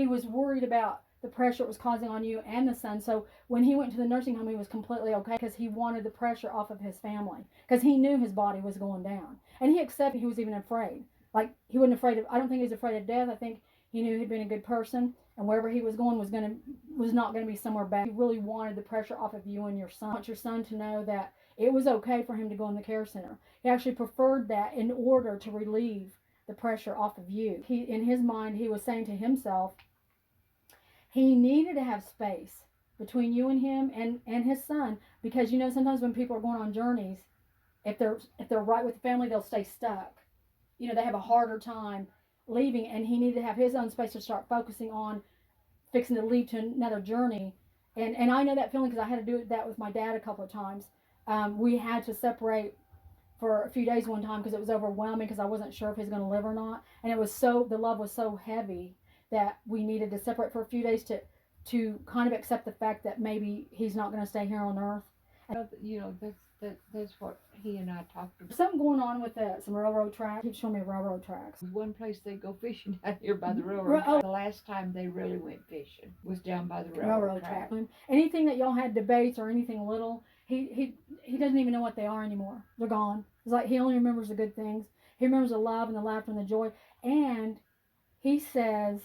he was worried about the pressure it was causing on you and the son. So when he went to the nursing home, he was completely okay because he wanted the pressure off of his family because he knew his body was going down. And he accepted he was even afraid. Like, he wasn't afraid of, I don't think he was afraid of death. I think he knew he'd been a good person, and wherever he was going was not going to be somewhere bad. He really wanted the pressure off of you and your son. I want your son to know that it was okay for him to go in the care center. He actually preferred that in order to relieve the pressure off of you. He, in his mind, he was saying to himself, he needed to have space between you and him and his son, because, you know, sometimes when people are going on journeys, if they're right with the family, they'll stay stuck. You know, they have a harder time leaving, and he needed to have his own space to start focusing on fixing to leave to another journey. And I know that feeling because I had to do that with my dad a couple of times. We had to separate for a few days one time because it was overwhelming, because I wasn't sure if he was going to live or not. And it was the love was so heavy that we needed to separate for a few days to kind of accept the fact that maybe he's not going to stay here on earth. You know, that's what he and I talked about. Something going on with some railroad tracks. He keeps showing me railroad tracks. One place they go fishing down here by the railroad track. The last time they really went fishing was down by the railroad track. Anything that y'all had debates or anything little, he doesn't even know what they are anymore. They're gone. It's like he only remembers the good things. He remembers the love and the laughter and the joy. And he says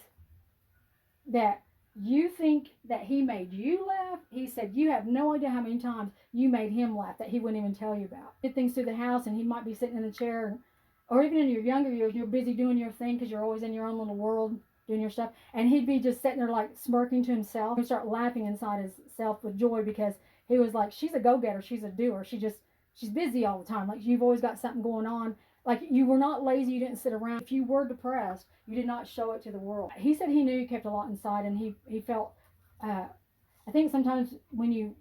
that you think that he made you laugh. He said you have no idea how many times you made him laugh that he wouldn't even tell you about. Did things through the house, and he might be sitting in the chair, or even in your younger years, you're busy doing your thing because you're always in your own little world doing your stuff, and he'd be just sitting there like smirking to himself. He'd start laughing inside himself with joy because he was like, she's a go-getter, she's a doer, she's busy all the time. Like, you've always got something going on. Like, you were not lazy, you didn't sit around. If you were depressed, you did not show it to the world. He said he knew you kept a lot inside, and he felt, I think sometimes when you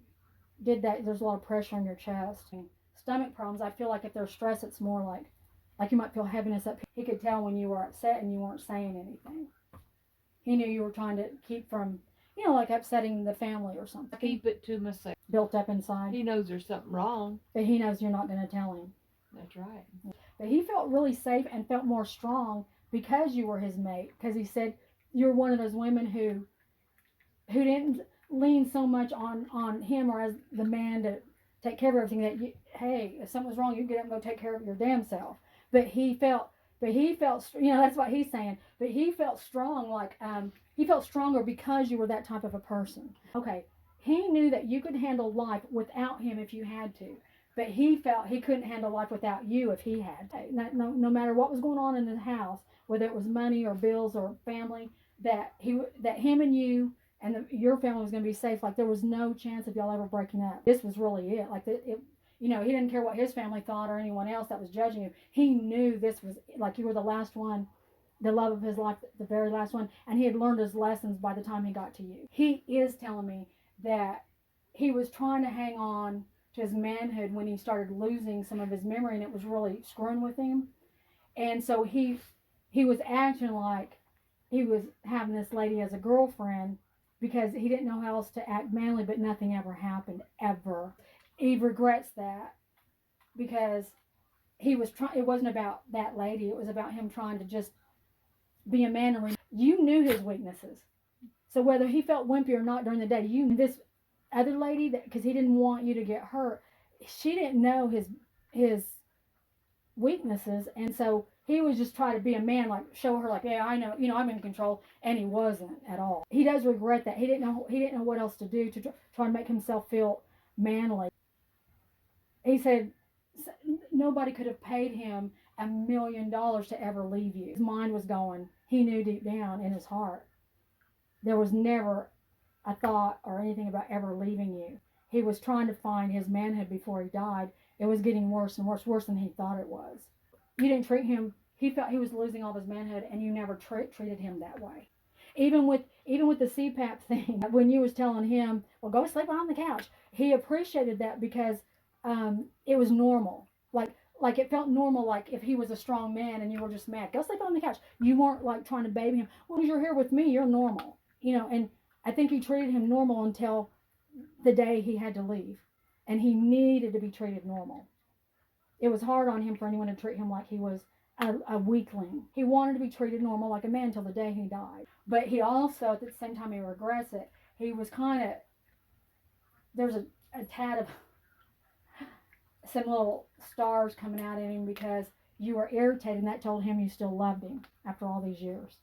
did that, there's a lot of pressure on your chest. And stomach problems, I feel like if there's stress, it's more like you might feel heaviness up. He could tell when you were upset and you weren't saying anything. He knew you were trying to keep from, you know, like upsetting the family or something. Keep it to myself. Built up inside. He knows there's something wrong. But he knows you're not going to tell him. That's right. But he felt really safe and felt more strong because you were his mate. Because he said you're one of those women who didn't lean so much on him or as the man to take care of everything, that hey, if something was wrong, you get up and go take care of your damn self. But he felt, you know, that's what he's saying. But he felt strong, like he felt stronger because you were that type of a person. Okay, he knew that you could handle life without him if you had to. But he felt he couldn't handle life without you if he had to. No matter what was going on in the house, whether it was money or bills or family, that him and you and your family was going to be safe. Like, there was no chance of y'all ever breaking up. This was really it. Like, you know, he didn't care what his family thought or anyone else that was judging you. He knew this was, like, you were the last one, the love of his life, the very last one. And he had learned his lessons by the time he got to you. He is telling me that he was trying to hang on to his manhood when he started losing some of his memory, and it was really screwing with him. And so he was acting like he was having this lady as a girlfriend because he didn't know how else to act manly, but nothing ever happened, ever. He regrets that because he was trying. It wasn't about that lady. It was about him trying to just be a man. And you knew his weaknesses. So whether he felt wimpy or not during the day, you knew this other lady, that because he didn't want you to get hurt, she didn't know his weaknesses, and so he was just trying to be a man, like show her, like, yeah, I know, you know, I'm in control, and he wasn't at all. He does regret that. He didn't know what else to do to try to make himself feel manly. He said nobody could have paid him $1 million to ever leave you. His mind was going. He knew deep down in his heart there was never a thought or anything about ever leaving you. He was trying to find his manhood before he died. It was getting worse and worse than he thought it was. You didn't treat him. He felt he was losing all of his manhood, and you never treated him that way. Even with the CPAP thing, when you was telling him, well, go sleep on the couch, he appreciated that because it was normal. Like it felt normal, like if he was a strong man and you were just mad, go sleep on the couch. You weren't like trying to baby him. Well, you're here with me, you're normal. You know, and I think he treated him normal until the day he had to leave. And he needed to be treated normal. It was hard on him for anyone to treat him like he was a weakling. He wanted to be treated normal like a man till the day he died. But he also, at the same time, he regrets it. He was kind of, there's a tad of some little stars coming out in him because you were irritated, and that told him you still loved him after all these years.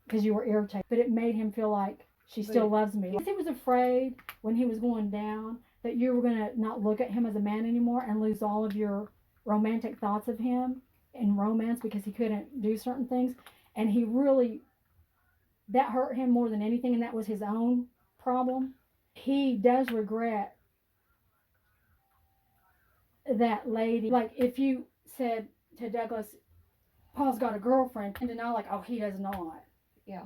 Because you were irritated. But it made him feel like she still loves me. He was afraid when he was going down that you were going to not look at him as a man anymore and lose all of your romantic thoughts of him in romance because he couldn't do certain things. And he really, that hurt him more than anything, and that was his own problem. He does regret that lady. Like, if you said to Douglas, Paul's got a girlfriend, and to know, like, oh, he does not. Yeah.